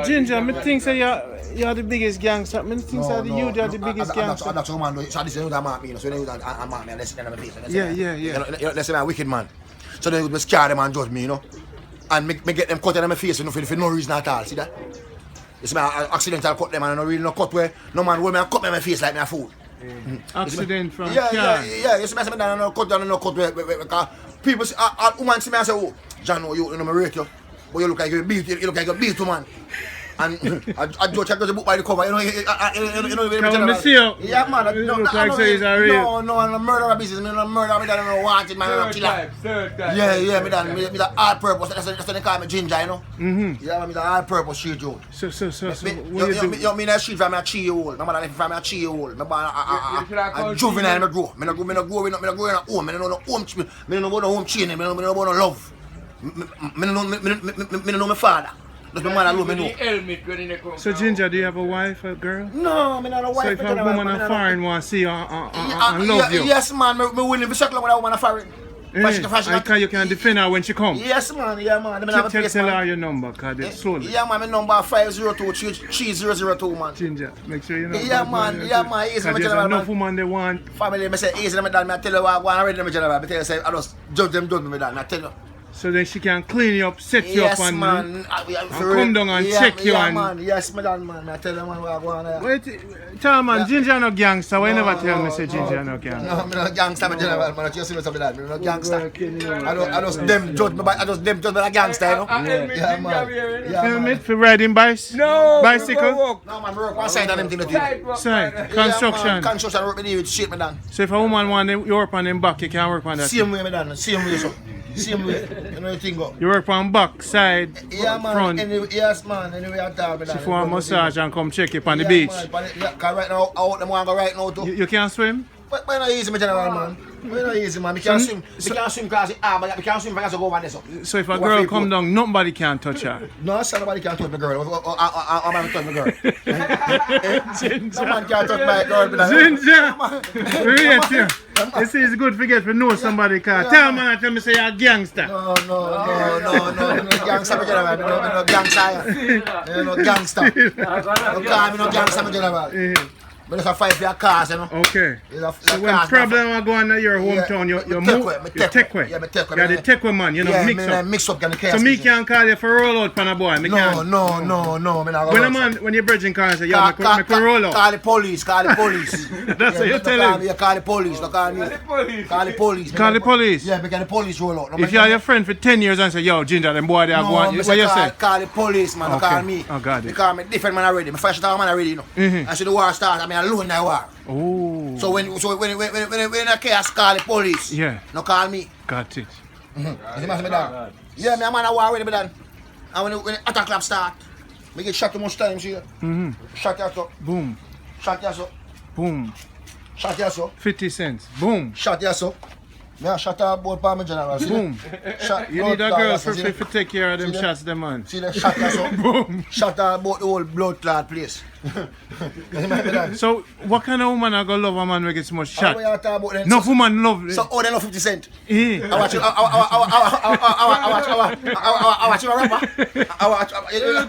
Ginger, I think so you're the biggest gangster. I think so you are the biggest gangster. I'm not so man. So this is what mark me. So they mark me and listen to my face. Yeah. Listen, I'm a wicked man. So they would scare them and judge me, you know. And me get them cut in my face, you know, for no reason at all. See that? You see me, I accidental cut them and I don't really no cut where no man will me cut me in my face like me a fool. Accident from yeah. You see me, I say me down and cut down and no cut where because people say, woman see me and say, oh, John, you know me rate you. But you look like you look like a beat man. And I judge the book by the cover, you know. Yeah, man. No, I'm a murderer business. I'm a murderer. I don't know wanted, man. I'm a killer. Third guy. Yeah, me the hard purpose. That's what they call me Ginger, you know. Yeah, me the hard purpose street road. So, what you do? You mean that street from a 3-year-old. My mother left from a 3-year-old. A juvenile, me grow. Me no grow in a home. Me no know home. Me no know home training. Me no know love. Me no know my father. That's my man alone, me know. So Ginger, do you have a wife, a girl? No, I'm not a wife. So if a woman in foreign want to see you and love you? Yes, man. I'm willing to circle with a woman in foreign. You can defend her when she comes? Yes, man. Tell her your number, because it's slowly. Yeah, man. My number 502-3002, man. Ginger, make sure you know. Yeah, man. Easy, because there's enough woman they want. Family, I say easy, I tell you what I want already, I tell you, I just judge me, I tell you. So then she can clean you up, set you up and come down and check you. Yes, man. I tell you, man, what I want. Wait, tell man, Ginger no gangster. Why you never tell me say Ginger no gangster? No, I'm not gangster, man. I just see something like that. I'm not gangster. I just them judge me, I just them judge me like gangster, you know. Yeah, man. Helmet for riding bicycle? No, man, I work one side of them thing to do. Side? Construction? Construction work with shit, me done. So if a woman want you work on them back, you can work on that? Same way, me done. Same way, so. Same way, you know the thing go. You work from back, side, yeah, man. front? Yes, man. Anyway, I talk about that. If you want a massage and come check you on the beach? Man, because right now, out them want to go right now too. You can't swim? But not easy, my general, man. Not easy, man. We can't swim. We can't swim because we can't swim because we go over there. So if a girl come down, nobody can touch her? No, sir, nobody can touch my girl. I'm going to touch my girl. No man can touch my girl. Ginger! Wait here. You see, it's good to get to know somebody. Tell man and tell me say you're a gangster. No. Gangster, my general. No gangster. No gangster. No gangster, my general. But it's a fight for your cars, you know. Okay. So when problem are going to your hometown, you move, you take way. Yeah, me take way. You're the take way man, you know, yeah, mix up. Mix up, so me can't call you for roll out, pan a boy. No. When you're bridging cars, you have to roll out. Call the police. That's what you tell him. Call the police, don't call me. Call the police. Call the police? Yeah, because the police roll out. If you're your friend for 10 years and say, yo, Ginger, them boy, they are going, what you say? Call the police, man, don't call me. Oh, got it. Because I'm a different man already. I'm a fresh man already, you know. I see the war start, I'm alone in the war. Oh. So when a case call the police, no call me. Got it. Yeah, me a man a war already, done. And when the attack clap start, me get shot too much times here. Shot here so. Boom. Shot here so. Boom. Shot here so. 50 cents. Boom. Shot here so. Me a shot her both for me general. Boom. You need a girl to take care of them shots, them man. See the shot here so. Boom. Shot her both the whole blood clot place. So what kind of woman are gonna love a man who gets so much shot? No woman love. So they love 50 cents. I watch you rapper.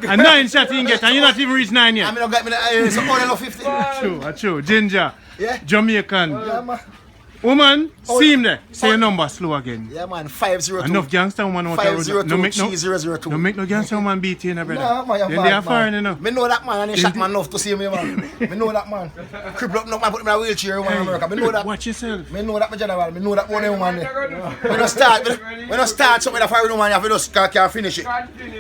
And 9 shots you get and you not even reach 9 yet. I mean, don't get me the so they love 50. True. Ginger. Yeah. Jamaican. Yeah, man. Woman, see him there. Say your number slow again. Yeah, man. 502. Enough gangster woman out 502-3002. No make no gangster woman beat you, brother. Nah, man, then they are foreign enough. Me know that man and he shot man enough to see me, man. Me know that man. Cripple up, knock man, put him in a wheelchair in America. Me know that. Watch yourself. Me know that, my general. Me know that one woman there. When I start something with a foreign woman, you have to just can't finish it.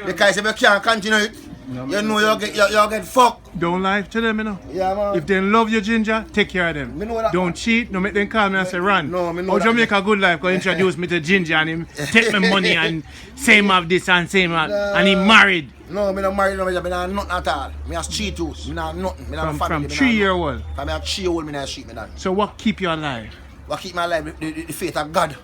Because if you can't continue it, you know you'll get fucked. Don't lie to them, you know. Yeah, man. If they love you, Ginger, take care of them. Me know that, don't man. Cheat, don't make them call me and say run. No, me know that. Jamaica Good Life go introduce me to Ginger and him take me money and same of this and same of and he married. No, me not married, no, me not nothing at all. Me has cheat too. Me not nothing. Me not family. From 3-year-old. From me a 3-year-old, me not cheat me done. So what keep you alive? What keep me alive? The faith of God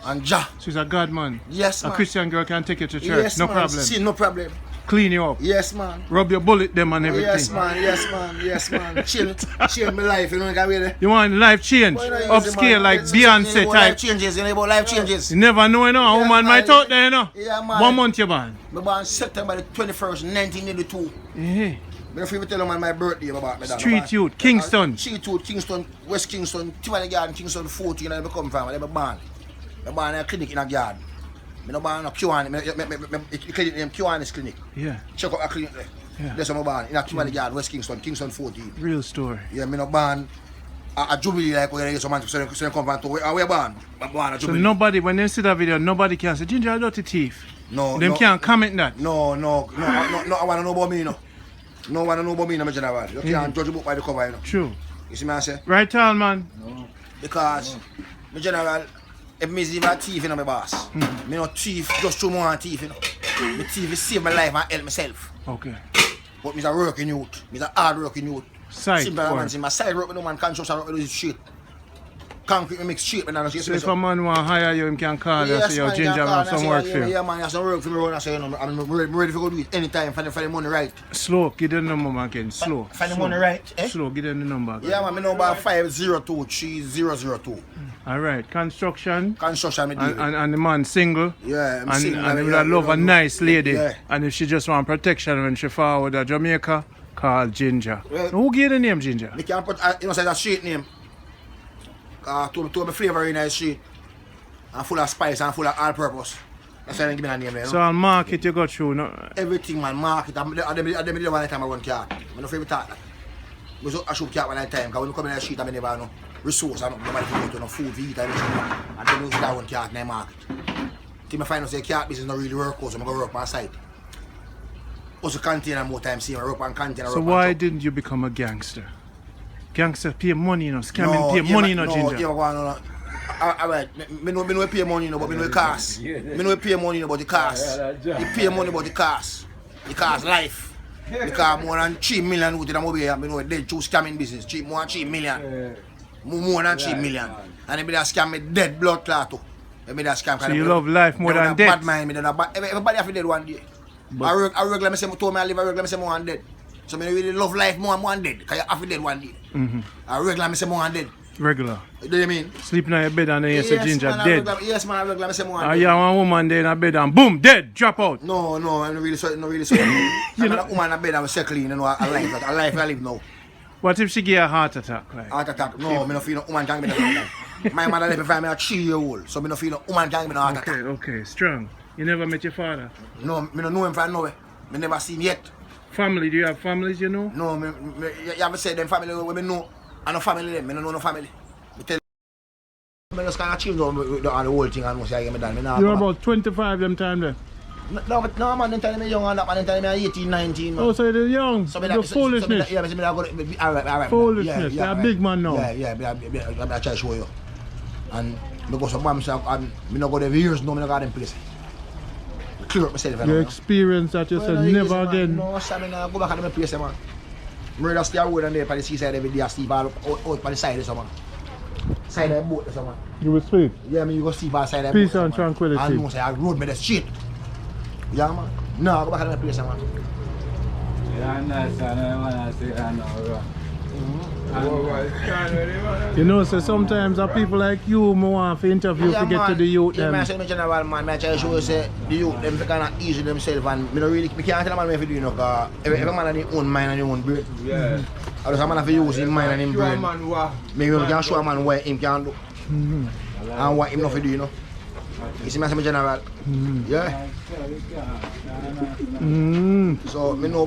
and Jah. So he's a God man. Yes, man. A Christian girl can take you to church. Yes, no man. problem. See, no problem. Clean you up. Yes, man. Rub your bullet them and everything. Yes, man. Yes, man. Yes, man. Change my life. You know, you want life change? Upscale like Beyonce type. Life changes. You know about life changes. You never know, you know. A woman might out there, you know. Yeah, man. 1 month you born. I born September the 21st, 1982. Yeah. I don't feel tell them on my birthday about my dad. Street youth, Kingston. Street youth, Kingston, West Kingston, Timothy Garden, Kingston 14, and I come from. I was born. I born in a clinic in a garden. I don't born in a Q1, clinic named Q1's clinic. Yeah. Check out a clinic there. Yeah. That's where I born, in a Timothy Garden, West Kingston, Kingston 14. Real story. Yeah, I don't born a Jubilee like where some man so they come from to where we born. I born a So Jubilee. nobody, when they see that video, nobody can say, Ginger, a dirty thief. No, Them no. can't comment that. No, I want to know about me, no. No one know about me, no, my general. You can't judge a book by the cover, you know. True. You see me I say? Right on, man. No. Because, my general, if me is even a thief, you know, my boss. Me no thief just through more thief, you know. Me thief is save my life and help myself. Okay. But me's a working youth. Me's a hard working youth. Side Simple work. man, see, my side work with no man, construction work with this shit. Concrete me mix shit, but now So if a man want to hire you, him can call you and say, yo, man, Ginger, I have some work for you. Yeah, man, I have some work for me, I say, you know, I'm ready to go do it anytime, find the money right. Slow, give them the number, man, again. Slow. Find the money right, eh? Slow, give them the number. Again. Yeah, man, me know about 502-3002. All right, construction. Construction, me deal. And the man single. Yeah, I'm and single, and he yeah, would love a nice lady. Yeah. And if she just want protection when she forward to Jamaica, call Ginger. Well, Who gave the name Ginger? Me can put, you know, say that street name. To me flavor in that street. And full of spice and full of all purpose. That's why I give me that name there, you know? So on market you go through, no? Everything, man, market. I did one time I run car. I don't feel talk that. I shoot car one time, because when you come in the street, I never have no resource. I don't nobody to go to no food to eat and then you see that one car in the market. Till I find out say car business not really work out, so I'm going to work on site. Also container more time, see, I work on container. So why didn't you become a gangster? Gangster pay money, you know, scamming pay money, you know, Ginger. No. Alright, me know pay money, you know, but me know it cost. Me know pay money, you know, but it cost. You pay money, but it cost. It cost life. Because more than 3 million out in the Mobay, I know dead through scamming business. More than 3 million. More than 3 million. And they be that scam me dead blood clot too. They be that scam. So you love life more than death? Bad mind, everybody have to dead one day. I work like me say, told me I live, I work like me say more than dead. So I really love life more than dead. Because you have to dead one day. I work like me say more than dead. Regular. You know what I mean? Sleeping on your bed and then you say Ginger man, dead. Yes, man, I work like me say more than Are dead. you one woman there in a bed and boom, dead, drop out. No, I'm not really sorry. I'm not a woman in bed and say clean, you know, a life I live now. What if she get a heart attack? Like? Heart attack? No, I don't feel no woman can give me that. My mother left me from me a 3-year-old, so I don't feel no woman can give me no heart attack. Okay, strong. You never met your father? No, I don't know him from nowhere. I never seen him yet. Family, do you have families you know? No, you haven't said them family where I know. I know family them, I don't know no family. I tell you, I just kind of change on the whole thing and say I get me done. You're about 25 them time then? No, man, they tell me young and that man, they tell me 18, 19. Man. Oh, so you're young? So You're foolishness. Yeah, alright. Foolishness, you're a big man now. Yeah, I try to show you. And because of myself, and I don't go there for years, no, I don't go them place. Clear up myself. You experience that you said never again. No, I go back to my place, man. I just stay away and there by the seaside every day, I sleep out by the side of someone. Side of the boat or someone. You will sleep? Yeah, you go sleep outside the boat. Peace and tranquility. And no, say, I road me the street. Yeah, man. No, I go back to my place, man. Yeah, nice, I want to say I know. You know, so sometimes people like you want to interview to get to the youth. Yeah, man, I say my general man, I try to show you say the youth them kind of easy themselves and I can't tell a man what to do, you know, because every man has their own mind and their own brain. Yeah. I just a man have to use his mind and his brain. Maybe you can show a man what him can do and what him not to do, you know. You see, I say my general. Yeah. So I know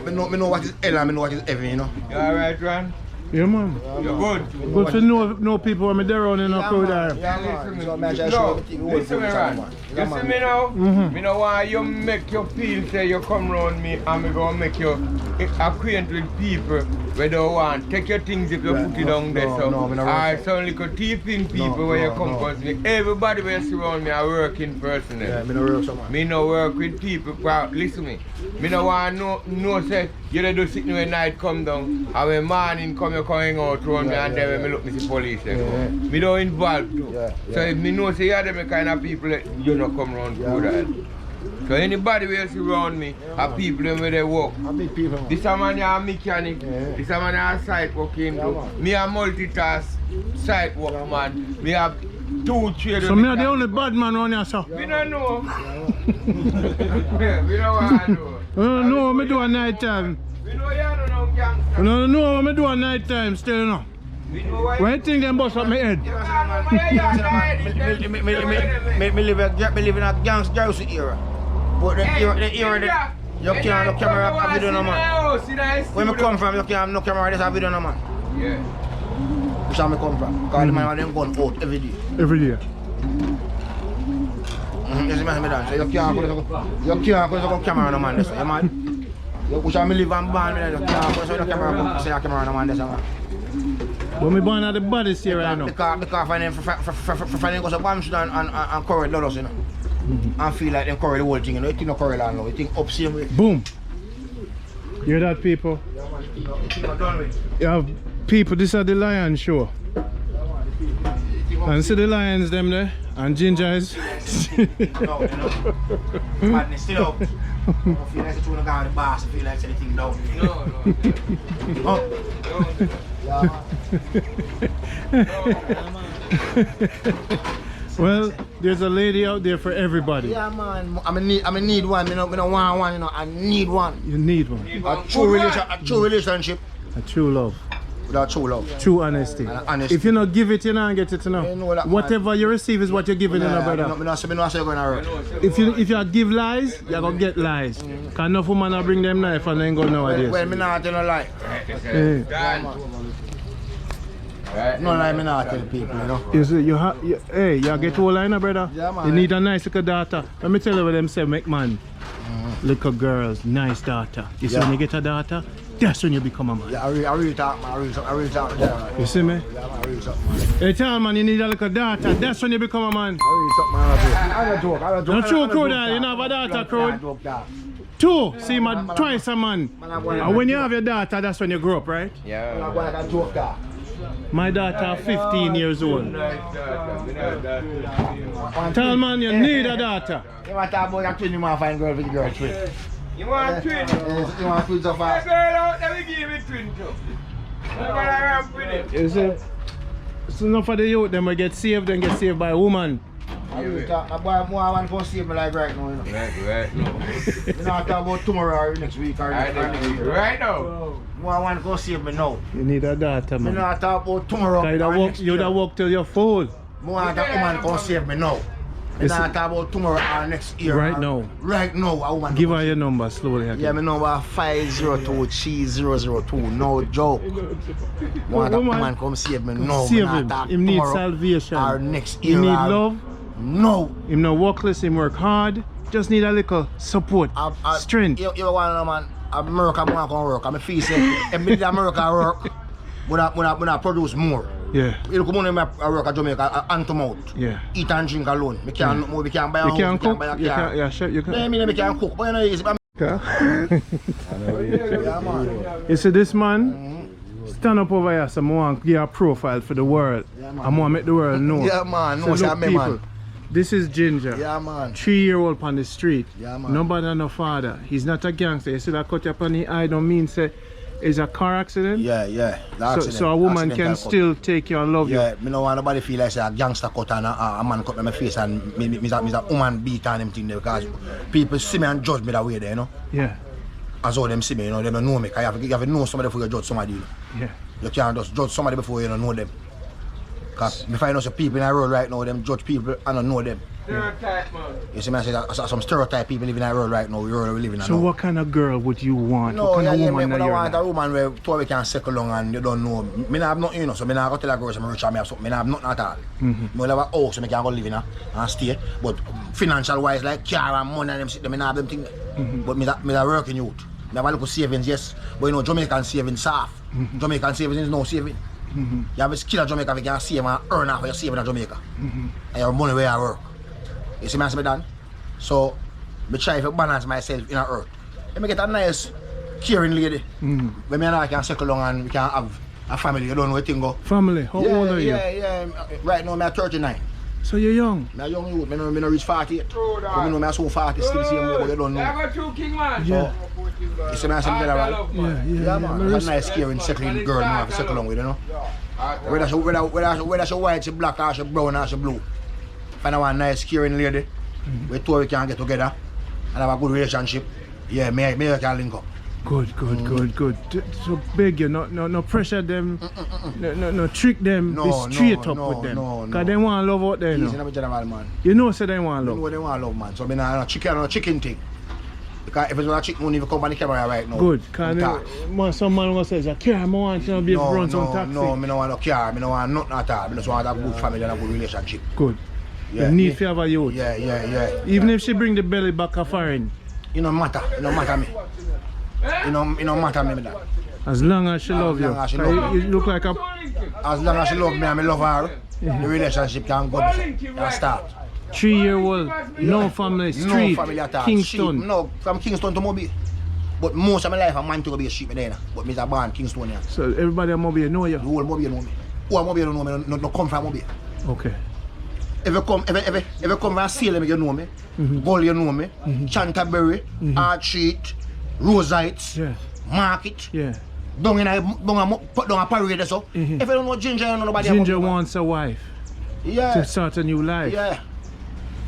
what is L and I know what is heaven, you know. You alright, Ron? Yeah, man. You're good. Good to know people when they're around in a crowd there. Yeah, man. So I try to show No, everything. listen me, Ron. You see me now? Me know why you make you feel say you come round me and me gonna make you acquaint with people where they want. Take your things if you put it down there. So I sound like a thieving people where you come cause me. Everybody where you surround me are working personally. Yeah, me no work so much. Me no work with people. Listen me. Me no want no say you dey do sit when night come down and when morning come you coming out around me and then when me look me see police there. Me don't involve too. So if me know say you are them kind of people you no come round through that. So anybody who else around me, are people them where they work. Big people. This a man a mechanic, this a man a site working too. Me a multitask site work man. Me have 2 trades. So me are the only bad man around here, sir. We don't know. We don't want to know. I don't know what I do at night time. We know you don't know gangster. I don't know what I do at night time still, you know. We know why. Why you think them bust up my head? Me live in a gangster era. But the era that you can't no camera have video no man. Where me come from, you can't have no camera, just have video no man. Yeah. Which I me come from. Because the man have them gun out every day. Every day. You see me done. So you can't go camera no man. You mad? You push me live and ban me, you can't go the camera, say a camera no man. But me born at the baddest here right now. Because for them go to bomb and correct dollars, you know. And feel like them correct the whole thing, you know. You think no correct land now, you think up same way. Boom. You hear that, people? You have people, this is the lion show. And see the lions them there, and Ginger is. Madness still up. I feel like it's going to go on the boss, I feel like anything down. Well, there's a lady out there for everybody. Yeah, man. I need one. I don't want one, you know. I need one. You need one. A true relationship. A true love. Without true love. True honesty. Honesty. If you not give it, you not get it now. Whatever you receive is what you're giving, you know, brother. If you give lies, you're going to get lies. Because enough women will bring them knife and then go nowadays. Well, me not tell no lie. No lie, me not tell people, you know. You see, you get all line, brother. Yeah, man. You need a nice little daughter. Let me tell you what them say, make man. Little girls, nice daughter. You see, when you get a daughter, that's when you become a man. Yeah, I really talk, man. I really talk. You see me? Yeah, man, I really talk, man. Hey, tell man, you need a little daughter. That's when you become a man. I really talk, man. I don't joke. Not true, crew, that. You know have a daughter, crew. 2, see, man, twice a man. And when you have your daughter, that's when you grow up, right? Yeah. I joke that. My daughter 15 years old. Tell man you need a daughter. You want to talk about a twin, you want to find girl with the girl twin. You want a twin? You want twin so fast. Girl out, let me give me twin too. You see? It's enough for the youth, them will get saved, then get saved by a woman. I really talk, my boy, more want to save me like right now, you know. Right now. You not talk about tomorrow or next week or next week. Right now. More want to save me now. You need a daughter, You man. not talk about tomorrow or next You'd have walked till you're full. More want that woman to save me now. You not talk about tomorrow or next year. Right now. Right now, a woman. Give her your number slowly. Yeah, my number 502-3002. No joke. Want that woman come save me now. Save him. Him need salvation. Or next year. He need love. No. Him not workless, him work hard. Just need a little support, strength. You want to know, man, America want to work. I'm feel say, every day America work, when I produce more. Yeah. You look at me, I work at Jamaica, hand to mouth. Yeah. Eat and drink alone. We can't buy a house, you can't cook. buy a car. Yeah, sure, you can. I mean, we can't cook, but you know, it's Okay. yeah, man. You see this man? Stand up over here, so I want to give a profile for the world. Yeah, I want to make the world know. Yeah, man. So No, look, me, people, man. this is Ginger. Yeah, man. 3-year-old on the street. Yeah, man. Nobody no father. He's not a gangster. You see that cut up on the eye don't mean say it's a car accident. Yeah. So a woman can still take you and love you. Yeah, me no want nobody feel like say a gangster cut and a man cut my face and me a woman beat on them thing there because people see me and judge me that way there, you know. Yeah. As all them see me, you know, they don't know me. Because you have to know somebody before you judge somebody. You know. Yeah. You can't just judge somebody before you don't know them. Because if I know some people in the world right now, them judge people and don't know them. Stereotype, man. You see me, I say that some stereotype people living in the world right now, we living in. So what kind of girl would you want? No, what kind of woman I that want a woman where two we can circle along and you don't know. Me not have nothing, you know, so me not go tell a girl I'm rich and me have something. Me not have nothing at all. Me have a house so me can go live in and stay. But financial wise, like car and money and them shit, me not have them things. But me that working youth. Me have a little savings, yes. But you know, Jamaican savings soft. Jamaican savings is no saving. You have a skill in Jamaica, you can save and earn off what you're saving in Jamaica. And your money where I work. You see me, I say done? So, I try to balance myself in the earth. Let me get a nice, caring lady. When me and I can circle along and we can have a family, you don't know what thing go. Family? How old are you? Yeah. Right now, I'm 39. So you're young? I'm young youth, I don't reach 48. But I know I'm so 40, still the same way, but you don't know. I got 2 king man. Yeah. You see me as a general? Yeah, man. That's a nice, caring, settling girl you have to settle along with, you know? Whether she white, she black, or she brown, or she blue. Find one nice, caring lady, we two we can get together and have a good relationship. Yeah, me can link up. Good. So beg you, no pressure them, no trick them, be straight up with them. Because they want love out there, He's a general man. You know say they want love. You know they want love, man. So I'm not chicken thing. Because if it's not a chicken, money, if you come on the camera right now. Good, because some man will say, car, I want you to be run some taxi. No, I don't want no car, I don't want nothing at all. I just want a good family and a good relationship. Good. You need to have a youth. Yeah. Even if she bring the belly back a foreign. It don't matter me. It don't matter me that. As long as she love you. You look like a... As long as she love me and I love her, the relationship can go and start. 3-year-old, no family, street, no family at all. Kingston. Sheep, no, from Kingston to Mobay. But most of my life I'm man to be a sheep there. But I'm born Kingstonian. So everybody at Mobay know you? The whole Mobay know me. Who Mobay don't know me, no come from Mobay. Okay. If you come from Salem, you know me. Gull, you know me. Chanterbury, Archit, Roseites, Market. Yeah. Down a parade so. If you don't know Ginger, you know nobody. Ginger wants a wife. Yeah. To start a new life. Yeah.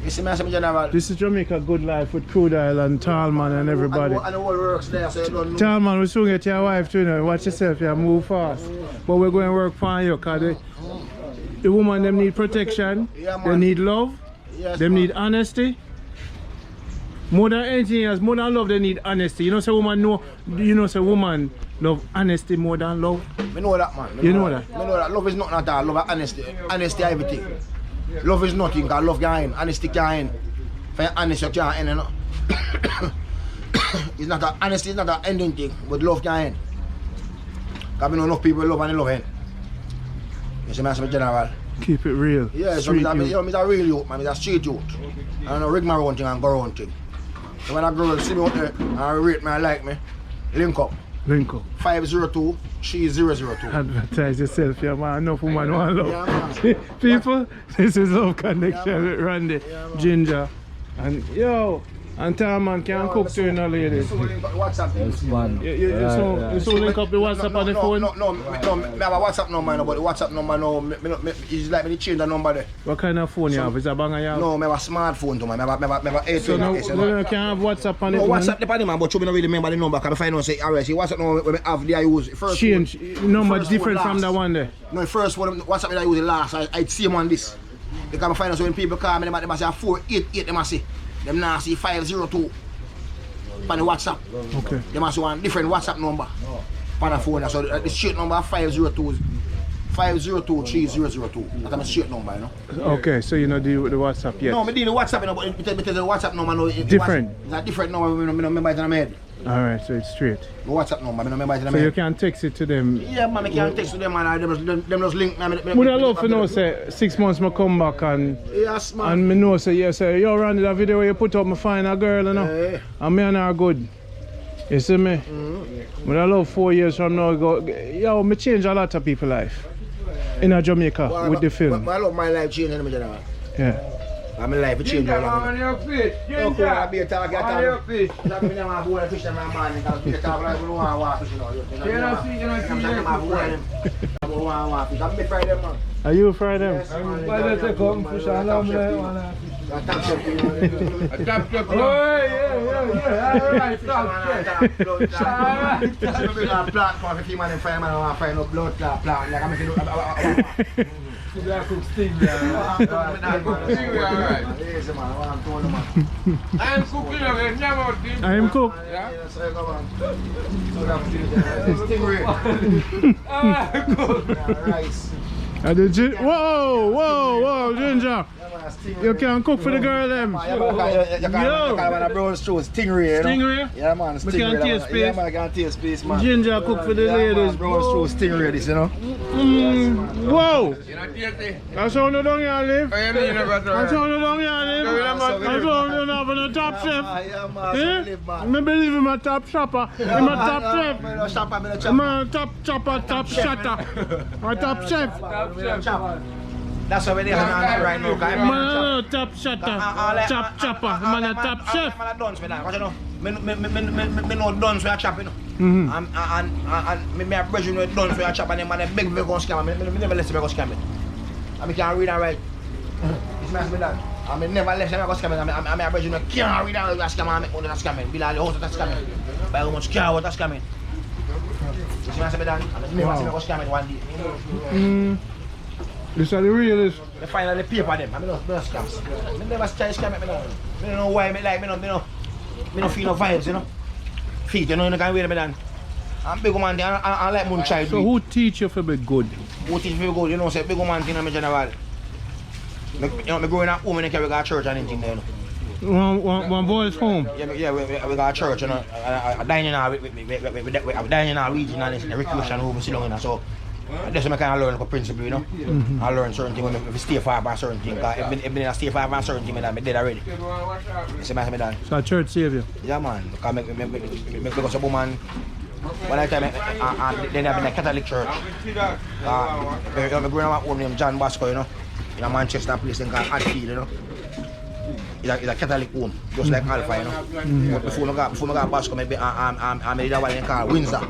You see me as a general. This is Jamaica Good Life with Crude Oil and Tallman and everybody. And the whole works there, so you don't know. Tallman, we soon get your wife too now. Watch yourself, you move fast. But we're going to work for you because the woman them need protection, they need love, they need honesty. More than anything else, more than love, they need honesty. You know, say woman know. You know, say woman love honesty more than love. I know that, man. You know that. I know that. Love is nothing at all. Love is honesty. Honesty everything. Love is nothing. Because love can end. Honesty can end. For you're honest, you can't end. You know? It's not honesty is not an ending thing, but love can end. Because I know enough people love and they love end. You see me as a general. Keep it real. Yeah, so I'm a real youth, man. I'm a street youth. I don't know, rig my own thing and go around thing. So when a girl see me out there and rate me and like me, link up. 502-3002. Advertise yourself, yeah, man. Enough woman want love. Yeah, people, this is Love Connection with Randy, Ginger, and yo. And Tallman can cook to you now, ladies. WhatsApp. Yes, man. You so link up the WhatsApp on the phone? No, I have a WhatsApp number, but the WhatsApp number now, it's like me to change the number there. What kind of phone you have? Is it a banger you have? No, I have a smartphone to me. I have a 8. So now, you can have WhatsApp on the phone? No, WhatsApp depending man, but you don't really remember the number because I find out say, alright, see WhatsApp number when I have the I use first change phone, number first different phone from the one there? No, the first one, WhatsApp I use the last, I'd see them on this. Because I find out so when people call me, they must say 488, they must say, them now see 502. On the WhatsApp. Okay. They must want different WhatsApp number on the phone. So the straight number 502 502-3002. That's my straight number, you know. Okay, so you know deal with the WhatsApp yet? No, I deal with WhatsApp, you know, but because the WhatsApp number now different. It's a different number. I don't remember it in my head. Alright, so it's straight. The WhatsApp number, I don't remember it in my head. So you can can text it to them? Yeah, man, I can text to them and them just link. Would I love to know, say, 6 months I come back and yes, man. And me know, say, yes, say, yo, Randy, that video where you put up, me find a girl, you know, and me and her good. You see me? When I love 4 years from now, go, yo, me change a lot of people's life in Jamaica with the film. I love my life changing in general. Yeah. I'm in life changing. On your feet. No, I'll be a target. On your feet. I'm going to have a fish in my mind because we talk like we don't want to fish. You don't see I'm afraid of them, man. Are you afraid of them? Why don't they come fish and I'm a tap shop. Oh, yeah. Alright, stop. A plant for 50 man in fire, man. I want to find a blood plant. Like I'm making I cook stingray. Easy, man. I am cooking again. I am cook. Yeah? Stingray. Rice. Whoa, Ginger. You can cook for the girl them. You can brown stew, stingray, you know? Stingray? Yeah, man, stingray. We can taste space. Yeah, man, I can taste space, man. Ginger cook for the ladies. Brown stew, stingray, this, you know? Whoa! That's how you don't live? That's how you don't live? That's how you don't have a top chef. Yeah, man, live, man. I believe in my top shopper. I'm a top chef. I'm a top chopper, top shatter. A top chef. That's why we're there right now. Man, top shotter, chop chopper, man a top chef. Man a dance with that, because you know, me know dance with a chop, you know. And me a brethren with dance with a chop, and them man a big me go scam me. Me never let them go scam me. And me can't read and write. This man's me that. And me never let them go scam me. And me a brethren can't read and write scam and make money that scamming. Bill all the house that scamming. Buy how much car what that scamming. This man's me that. And me never see me go scamming one day. This are the realest. Me finally pay for them. I mean, no scams. Me never try to scam it. Me don't know why me like. Me don't feel no vibes, you know. Feet, you know, you can't wait me down. I'm big man, I like moonshine. So who teach you for be good? Who teach me good? You know, say big man thing in general. You know, me growing up home and we got a church and anything there, you know. One boy's home? Yeah, we got a church, you know. I dining now, we dining now, region and recreation home, sit down in there. So that's what I kind of learn like a principle, you know. I learn certain things when I stay far by certain things. I've been in a stay far by certain things, I did already. See my done. So a church save you? Yeah, man. Because because a woman, when I time, then I've been a Catholic church. I'm growing up home named John Bosco, you know. In a Manchester place called Hatfield, you know. It's a Catholic home, just like Alpha, you know. But before I got Bosco, I made that one called Windsor.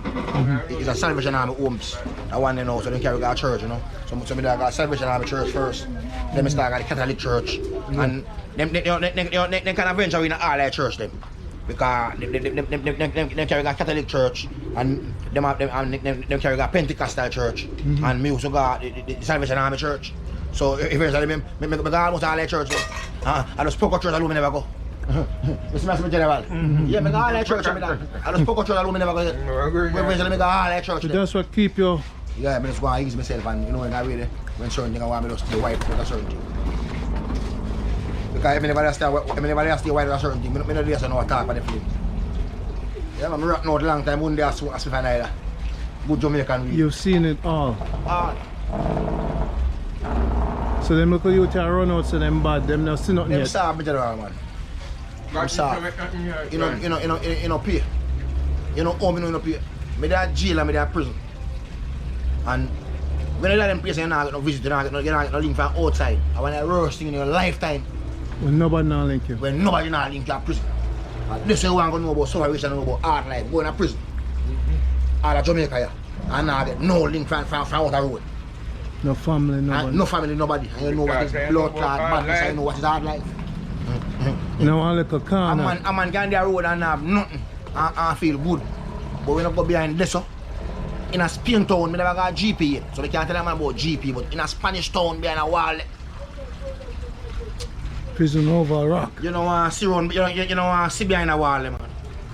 It's a Salvation Army homes. That one, you know, so they carry a church, you know. So I got Salvation Army church first. Then I started the Catholic church. And they kind of venture in all that church, them. Because they carry a Catholic church and they carry a Pentecostal church. And me also got the Salvation Army church. So eventually, I go almost all that church. I just spoke a church alone, I never go. You see my general? Yeah, I go all that church. I just spoke a church alone, I never go. Eventually, I go all that church. So that's what keep you. Yeah, I just go and ease myself, and you know, when I really, when certain things I want me to stay white with a certain thing. Because if anybody stay white with a certain thing, I don't just know what talk about the film. Yeah, I'm rocking out a long time, one day I smoke a either. Good Jamaican weed. You've seen it all. All. So them look at you to run out, so them bad, them not see nothing Them yet. soft, general, man. Them soft. You know, pay. You know, home, you know, pay. Me there jail and me there prison. And when you let them place, you're not going to visit, you're not going to link from outside. And when I worst thing in your lifetime, When nobody not link you. when nobody not link you to prison. And this is what I'm going to know about salvation, know about art life, going to prison. All of Jamaica here. And now get no link from out the road. No family, nobody. And no family, nobody. And you know what is blood clot, badness, and you know what is hard life. You know, one little corner. A man can do a road and have nothing and feel good. But when I go behind this, in a Spain town, I never got GP yet. So they can't tell a man about GP, but in a Spanish town behind a wall. Prison over rock. You know, see around, you know, see behind a wall, man.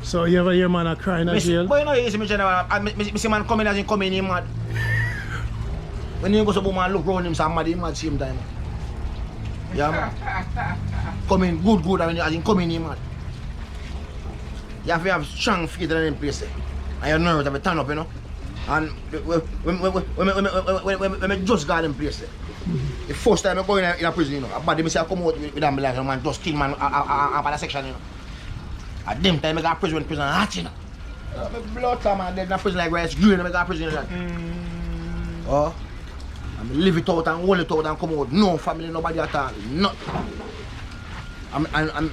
So you ever hear man a crying in jail? But you know, you see me general, I see man coming as in coming in mad. When you go to the man look around him, somebody mad same time. Yeah, man. Coming good, I mean, as in coming in mad. You have to have strong faith in them place. And your nerves have to turn up, you know. And when I just got them place, the first time I go in a prison, you know, but they say I come out with them like a man just kill man up at a section, you know. At them time I got prison hot, you know. My blood time and dead in a prison like rice green, I got prison like that. Oh, I live it out and hold it out and come out. No family, nobody at all, nothing. I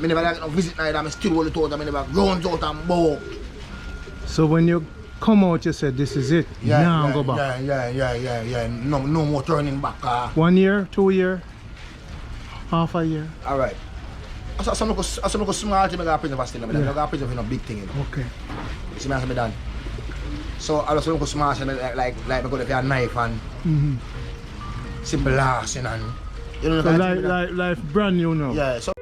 never like no visit night, I still hold it out, I never ground out and bow. So when you come out, you said this is it. Now go back. Yeah. No more turning back. 1 year, 2 year, half a year. Alright. I saw some small thing I got prison for still. I got prison for no big thing, you know. Okay. You see me as me done. So I just want to small thing like because if you have a knife and simple laughing and you know. So life brand new now. Yeah. So